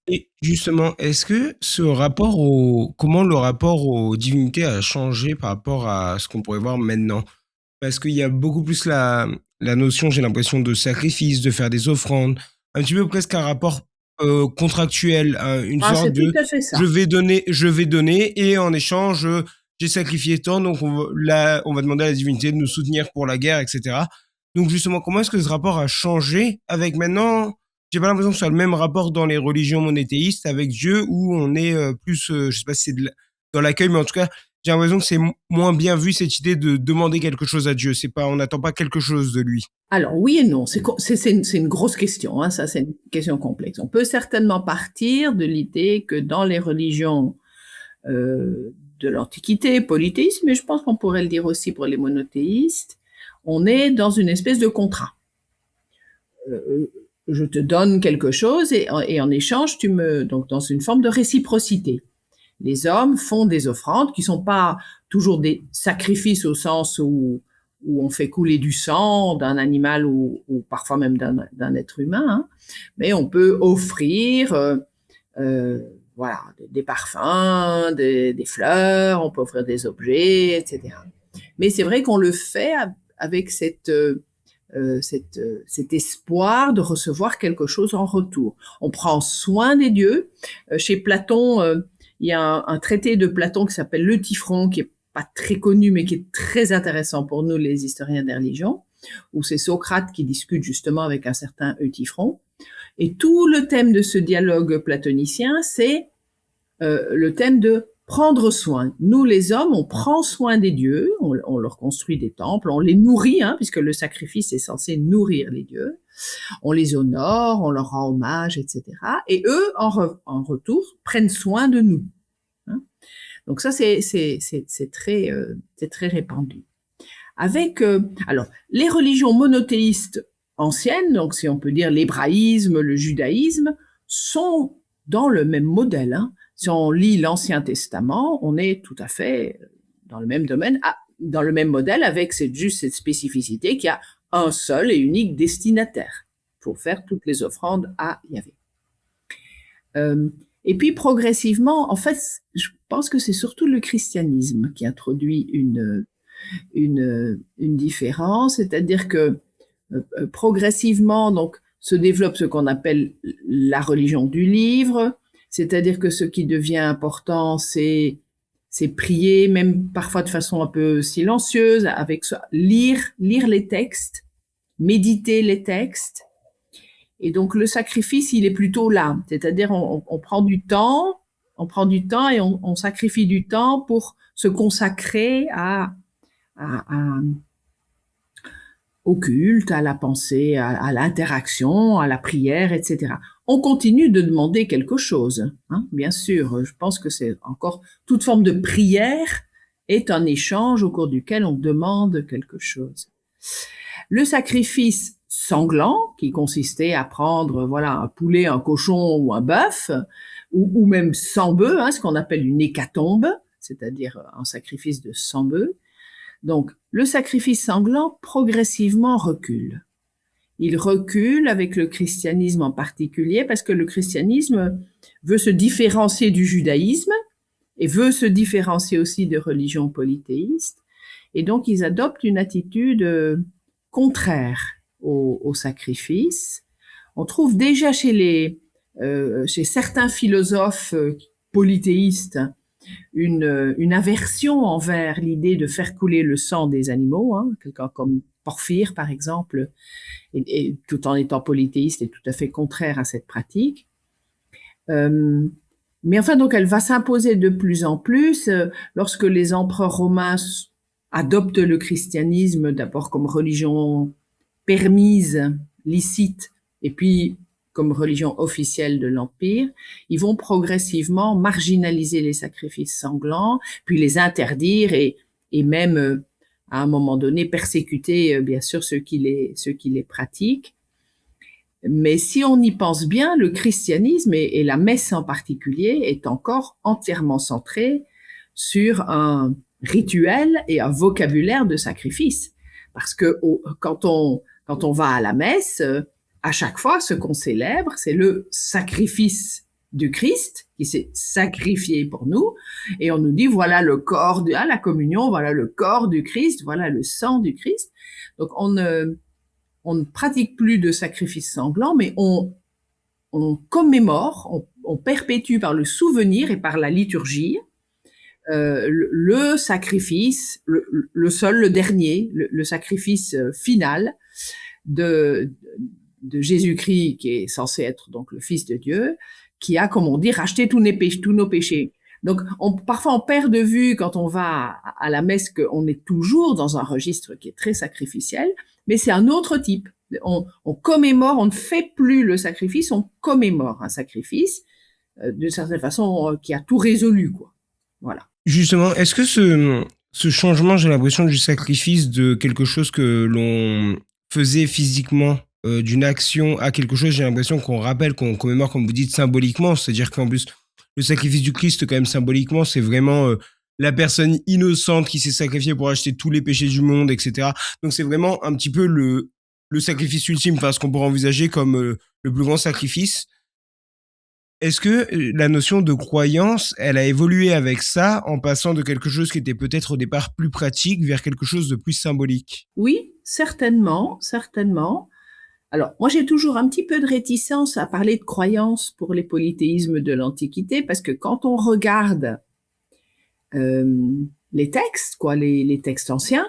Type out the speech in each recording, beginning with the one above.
Et justement, est-ce que comment le rapport aux divinités a changé par rapport à ce qu'on pourrait voir maintenant? Parce qu'il y a beaucoup plus la notion, j'ai l'impression, de sacrifice, de faire des offrandes, un petit peu presque un rapport contractuel, une Ah, sorte c'est tout de à fait ça. je vais donner et en échange, j'ai sacrifié tant, donc on va demander à la divinité de nous soutenir pour la guerre, etc. Donc justement, comment est-ce que ce rapport a changé avec maintenant? J'ai pas l'impression que ce soit le même rapport dans les religions monothéistes avec Dieu où on est plus, je sais pas si c'est dans l'accueil, mais en tout cas, j'ai l'impression que c'est moins bien vu cette idée de demander quelque chose à Dieu. C'est pas, on n'attend pas quelque chose de lui. Alors oui et non, c'est une grosse question, hein, ça c'est une question complexe. On peut certainement partir de l'idée que dans les religions de l'Antiquité, polythéistes, mais je pense qu'on pourrait le dire aussi pour les monothéistes, on est dans une espèce de contrat. Je te donne quelque chose et en échange, donc dans une forme de réciprocité. Les hommes font des offrandes qui sont pas toujours des sacrifices au sens où on fait couler du sang d'un animal ou parfois même d'un être humain, hein, mais on peut offrir euh, voilà, des parfums, des fleurs, on peut offrir des objets, etc. Mais c'est vrai qu'on le fait avec cet espoir de recevoir quelque chose en retour. On prend soin des dieux. Chez Platon, il y a un traité de Platon qui s'appelle Le Tifron, qui est pas très connu, mais qui est très intéressant pour nous, les historiens des religions, où c'est Socrate qui discute justement avec un certain Eutyphron. Et tout le thème de ce dialogue platonicien, c'est le thème de prendre soin. Nous, les hommes, on prend soin des dieux, on leur construit des temples, on les nourrit, hein, puisque le sacrifice est censé nourrir les dieux. On les honore, on leur rend hommage, etc. Et eux, en retour, prennent soin de nous. Hein. Donc ça, c'est très répandu. Avec, alors, les religions monothéistes anciennes, donc si on peut dire l'hébraïsme, le judaïsme, sont dans le même modèle. Hein. Si on lit l'Ancien Testament, on est tout à fait dans le même domaine, dans le même modèle, avec juste cette spécificité qu'il y a un seul et unique destinataire pour faire toutes les offrandes à Yahvé. Euh, et puis progressivement, en fait, je pense que c'est surtout le christianisme qui introduit une différence, c'est-à-dire que progressivement donc se développe ce qu'on appelle la religion du livre, c'est-à-dire que ce qui devient important, c'est prier, même parfois de façon un peu silencieuse, avec lire les textes, méditer les textes. Et donc le sacrifice, il est plutôt là, c'est-à-dire on prend du temps, et on sacrifie du temps pour se consacrer à, au culte, à la pensée, à l'interaction, à la prière, etc. On continue de demander quelque chose, hein, bien sûr. Je pense que c'est encore toute forme de prière est un échange au cours duquel on demande quelque chose. Le sacrifice sanglant, qui consistait à prendre voilà un poulet, un cochon ou un bœuf, ou même 100 bœufs, hein, ce qu'on appelle une hécatombe, c'est-à-dire un sacrifice de 100 bœufs. Donc, le sacrifice sanglant progressivement recule. Il recule avec le christianisme en particulier parce que le christianisme veut se différencier du judaïsme et veut se différencier aussi des religions polythéistes. Et donc, ils adoptent une attitude contraire au sacrifice. On trouve déjà chez certains philosophes polythéistes une aversion envers l'idée de faire couler le sang des animaux, hein, quelqu'un comme Porphyre, par exemple, et tout en étant polythéiste, est tout à fait contraire à cette pratique. Euh, mais enfin, donc, elle va s'imposer de plus en plus lorsque les empereurs romains adoptent le christianisme d'abord comme religion permise, licite, et puis comme religion officielle de l'Empire, ils vont progressivement marginaliser les sacrifices sanglants, puis les interdire et même, à un moment donné, persécuter, bien sûr, ceux qui les pratiquent. Mais si on y pense bien, le christianisme et la messe en particulier est encore entièrement centré sur un rituel et un vocabulaire de sacrifice. Parce que quand on va à la messe, à chaque fois, ce qu'on célèbre, c'est le sacrifice du Christ qui s'est sacrifié pour nous, et on nous dit voilà le corps à la communion, voilà le corps du Christ, voilà le sang du Christ. Donc on ne pratique plus de sacrifice sanglant, mais on commémore, on perpétue par le souvenir et par la liturgie le sacrifice, le seul, le dernier, le sacrifice final de Jésus-Christ, qui est censé être donc le Fils de Dieu, qui a, comme on dit, racheté tous nos péchés. Donc, parfois, on perd de vue, quand on va à la messe, qu'on est toujours dans un registre qui est très sacrificiel, mais c'est un autre type. On commémore, on ne fait plus le sacrifice, on commémore un sacrifice, d'une certaine façon, qui a tout résolu, quoi. Voilà. Justement, est-ce que ce changement, j'ai l'impression, du sacrifice de quelque chose que l'on faisait physiquement, d'une action à quelque chose, j'ai l'impression qu'on rappelle, qu'on commémore, comme vous dites, symboliquement, c'est-à-dire qu'en plus, le sacrifice du Christ, quand même, symboliquement, c'est vraiment la personne innocente qui s'est sacrifiée pour acheter tous les péchés du monde, etc. Donc c'est vraiment un petit peu le sacrifice ultime, enfin ce qu'on pourrait envisager comme le plus grand sacrifice. Est-ce que la notion de croyance, elle a évolué avec ça, en passant de quelque chose qui était peut-être au départ plus pratique vers quelque chose de plus symbolique? Oui, certainement, certainement. Alors, moi, j'ai toujours un petit peu de réticence à parler de croyance pour les polythéismes de l'Antiquité, parce que quand on regarde les textes, les textes anciens,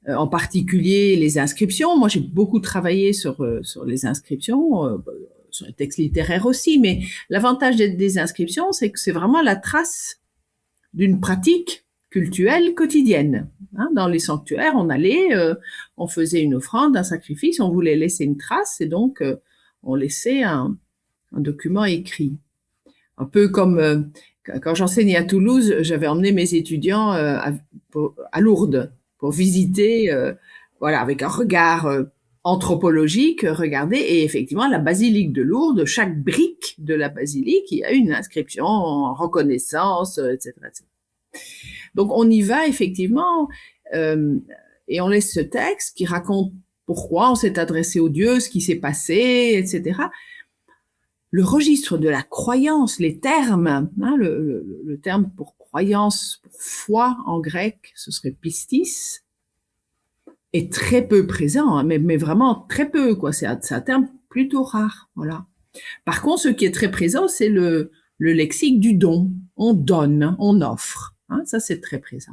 en particulier les inscriptions, moi j'ai beaucoup travaillé sur les inscriptions, sur les textes littéraires aussi, mais l'avantage des inscriptions, c'est que c'est vraiment la trace d'une pratique cultuelle quotidienne. Hein, dans les sanctuaires, on allait, on faisait une offrande, un sacrifice, on voulait laisser une trace, et donc on laissait un document écrit. Un peu comme quand j'enseignais à Toulouse, j'avais emmené mes étudiants à Lourdes pour visiter, voilà, avec un regard anthropologique, regarder, et effectivement, la basilique de Lourdes, chaque brique de la basilique, il y a une inscription en reconnaissance, etc., etc. Donc, on y va effectivement, et on laisse ce texte qui raconte pourquoi on s'est adressé au Dieu, ce qui s'est passé, etc. Le registre de la croyance, les termes, hein, le terme pour croyance, pour foi en grec, ce serait pistis, est très peu présent, hein, mais vraiment très peu, quoi. C'est un terme plutôt rare, voilà. Par contre, ce qui est très présent, c'est le lexique du don. On donne, on offre. Hein, ça, c'est très présent.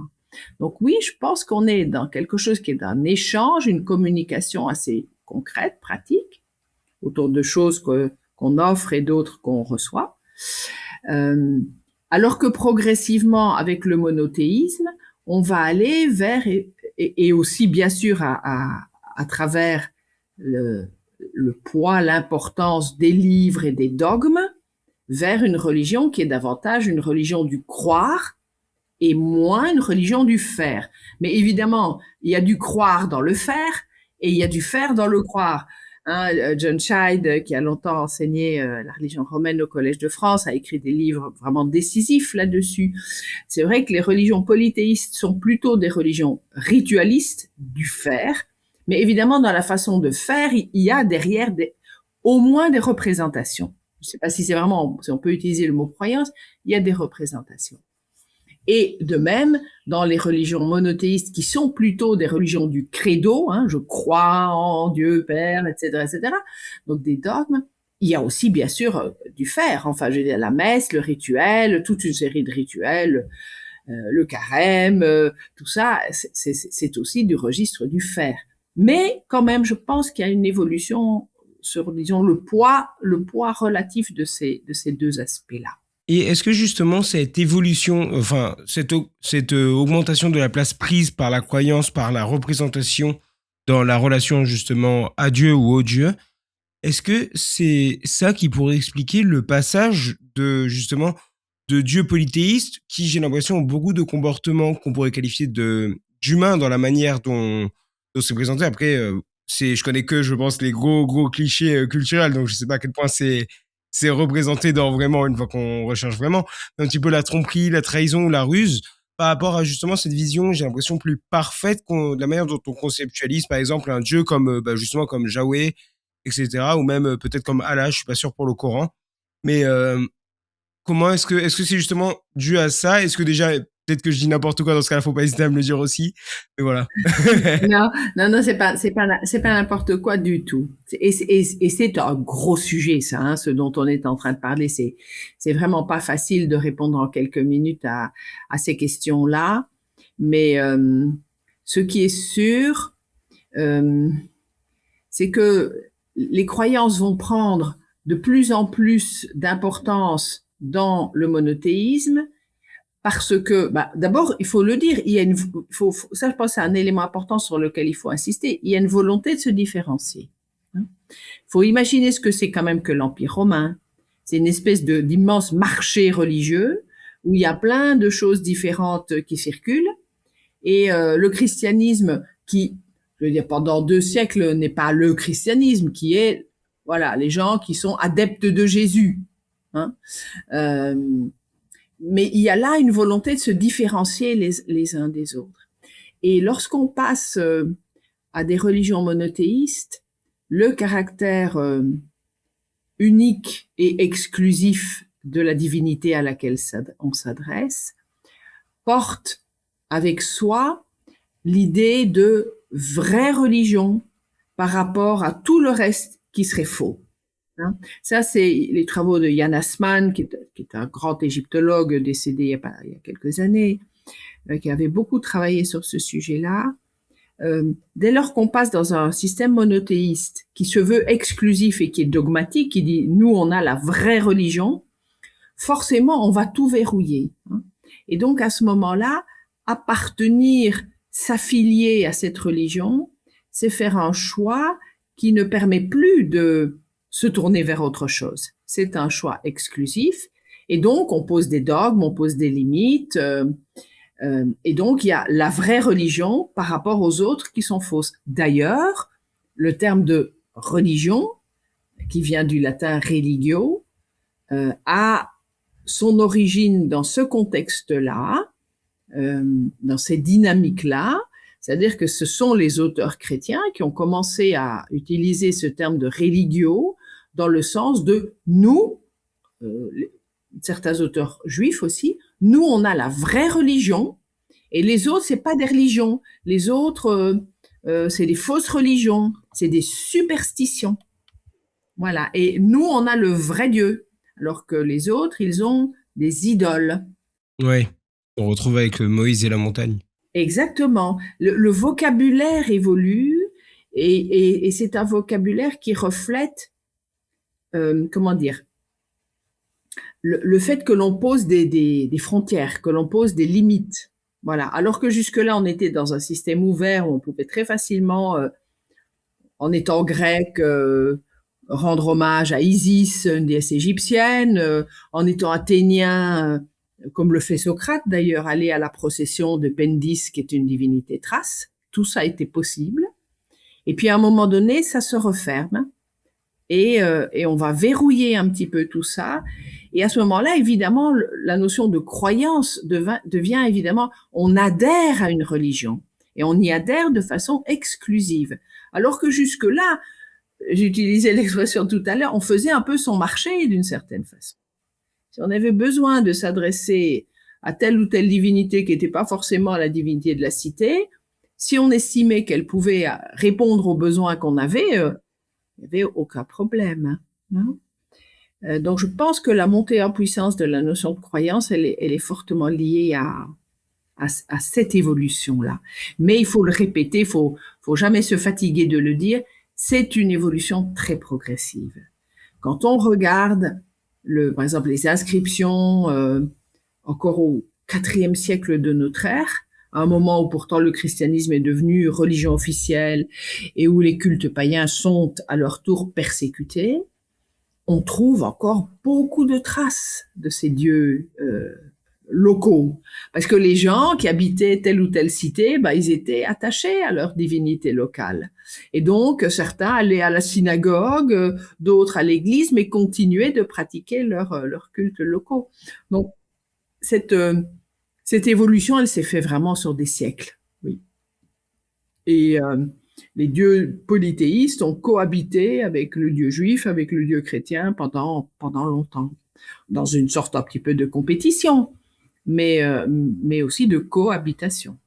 Donc oui, je pense qu'on est dans quelque chose qui est un échange, une communication assez concrète, pratique, autour de choses qu'on offre et d'autres qu'on reçoit. Alors que progressivement, avec le monothéisme, on va aller vers, et aussi bien sûr à travers le poids, l'importance des livres et des dogmes, vers une religion qui est davantage une religion du croire et moins une religion du faire. Mais évidemment, il y a du croire dans le faire et il y a du faire dans le croire. Hein, John Scheid, qui a longtemps enseigné la religion romaine au Collège de France, a écrit des livres vraiment décisifs là-dessus. C'est vrai que les religions polythéistes sont plutôt des religions ritualistes du faire, mais évidemment, dans la façon de faire, il y a derrière au moins des représentations. Je ne sais pas si c'est vraiment, si on peut utiliser le mot croyance, il y a des représentations. Et de même, dans les religions monothéistes qui sont plutôt des religions du credo, hein, je crois en Dieu Père, etc., etc., donc des dogmes, il y a aussi bien sûr du faire, enfin je veux dire la messe, le rituel, toute une série de rituels, le carême, tout ça, c'est aussi du registre du faire. Mais quand même, je pense qu'il y a une évolution sur, disons, le poids relatif de ces deux aspects-là. Et est-ce que justement cette évolution, enfin cette augmentation de la place prise par la croyance, par la représentation dans la relation justement à Dieu ou au Dieu, est-ce que c'est ça qui pourrait expliquer le passage de justement de Dieu polythéiste, qui j'ai l'impression ont beaucoup de comportements qu'on pourrait qualifier d'humains dans la manière dont c'est présenté. Après, je connais que, je pense, les gros clichés culturels, donc je sais pas à quel point c'est représenté dans vraiment, une fois qu'on recherche vraiment, un petit peu la tromperie, la trahison ou la ruse, par rapport à justement cette vision, j'ai l'impression, plus parfaite de la manière dont on conceptualise, par exemple, un dieu comme, justement, comme Yahweh, etc., ou même peut-être comme Allah, je suis pas sûr pour le Coran. Mais comment est-ce que c'est justement dû à ça? Est-ce que déjà, peut-être que je dis n'importe quoi dans ce cas-là, faut pas hésiter à me le dire aussi, mais voilà. Non, non, non, c'est pas n'importe quoi du tout. Et c'est un gros sujet, ça, hein, ce dont on est en train de parler. C'est vraiment pas facile de répondre en quelques minutes à ces questions-là. Mais ce qui est sûr, euh, c'est que les croyances vont prendre de plus en plus d'importance dans le monothéisme parce que, bah, d'abord, il faut le dire, il y a ça, je pense, c'est un élément important sur lequel il faut insister. Il y a une volonté de se différencier. Il faut imaginer ce que c'est quand même que l'Empire romain. C'est une espèce d'immense marché religieux où il y a plein de choses différentes qui circulent. Et le christianisme, qui, je veux dire, pendant 2 siècles, n'est pas le christianisme, qui est, voilà, les gens qui sont adeptes de Jésus. Hein. Euh, mais il y a là une volonté de se différencier les uns des autres. Et lorsqu'on passe à des religions monothéistes, le caractère unique et exclusif de la divinité à laquelle on s'adresse porte avec soi l'idée de vraie religion par rapport à tout le reste qui serait faux. Hein. Ça, c'est les travaux de Jan Assmann, qui est un grand égyptologue décédé il y a quelques années, qui avait beaucoup travaillé sur ce sujet-là. Dès lors qu'on passe dans un système monothéiste qui se veut exclusif et qui est dogmatique, qui dit nous on a la vraie religion, forcément on va tout verrouiller. Hein. Et donc à ce moment-là, appartenir, s'affilier à cette religion, c'est faire un choix qui ne permet plus de se tourner vers autre chose. C'est un choix exclusif. Et donc, on pose des dogmes, on pose des limites. Et donc, il y a la vraie religion par rapport aux autres qui sont fausses. D'ailleurs, le terme de religion, qui vient du latin religio, a son origine dans ce contexte-là, dans ces dynamiques-là. C'est-à-dire que ce sont les auteurs chrétiens qui ont commencé à utiliser ce terme de religio dans le sens de nous, certains auteurs juifs aussi, nous on a la vraie religion et les autres c'est pas des religions, les autres c'est des fausses religions, c'est des superstitions. Voilà, et nous on a le vrai Dieu, alors que les autres ils ont des idoles. Ouais, on retrouve avec Moïse et la montagne. Exactement. Le vocabulaire évolue et c'est un vocabulaire qui reflète, comment dire, le fait que l'on pose des frontières, que l'on pose des limites. Voilà. Alors que jusque-là, on était dans un système ouvert où on pouvait très facilement, en étant grec, rendre hommage à Isis, une déesse égyptienne, en étant athénien, comme le fait Socrate d'ailleurs, aller à la procession de Pendis, qui est une divinité thrace. Tout ça était possible. Et puis à un moment donné, ça se referme et on va verrouiller un petit peu tout ça. Et à ce moment-là, évidemment, la notion de croyance devient évidemment, on adhère à une religion et on y adhère de façon exclusive. Alors que jusque-là, j'utilisais l'expression tout à l'heure, on faisait un peu son marché d'une certaine façon. Si on avait besoin de s'adresser à telle ou telle divinité qui n'était pas forcément la divinité de la cité, si on estimait qu'elle pouvait répondre aux besoins qu'on avait, il n'y avait aucun problème. Hein. Donc je pense que la montée en puissance de la notion de croyance, elle est fortement liée à cette évolution-là. Mais il faut le répéter, il faut jamais se fatiguer de le dire, c'est une évolution très progressive. Quand on regarde, par exemple, les inscriptions encore au IVe siècle de notre ère, à un moment où pourtant le christianisme est devenu religion officielle et où les cultes païens sont à leur tour persécutés, on trouve encore beaucoup de traces de ces dieux locaux. Parce que les gens qui habitaient telle ou telle cité, bah, ils étaient attachés à leur divinité locale. Et donc, certains allaient à la synagogue, d'autres à l'église, mais continuaient de pratiquer leurs cultes locaux. Donc, cette évolution, elle s'est faite vraiment sur des siècles. Oui. Et les dieux polythéistes ont cohabité avec le dieu juif, avec le dieu chrétien pendant longtemps. dans une sorte un petit peu de compétition, mais aussi de cohabitation.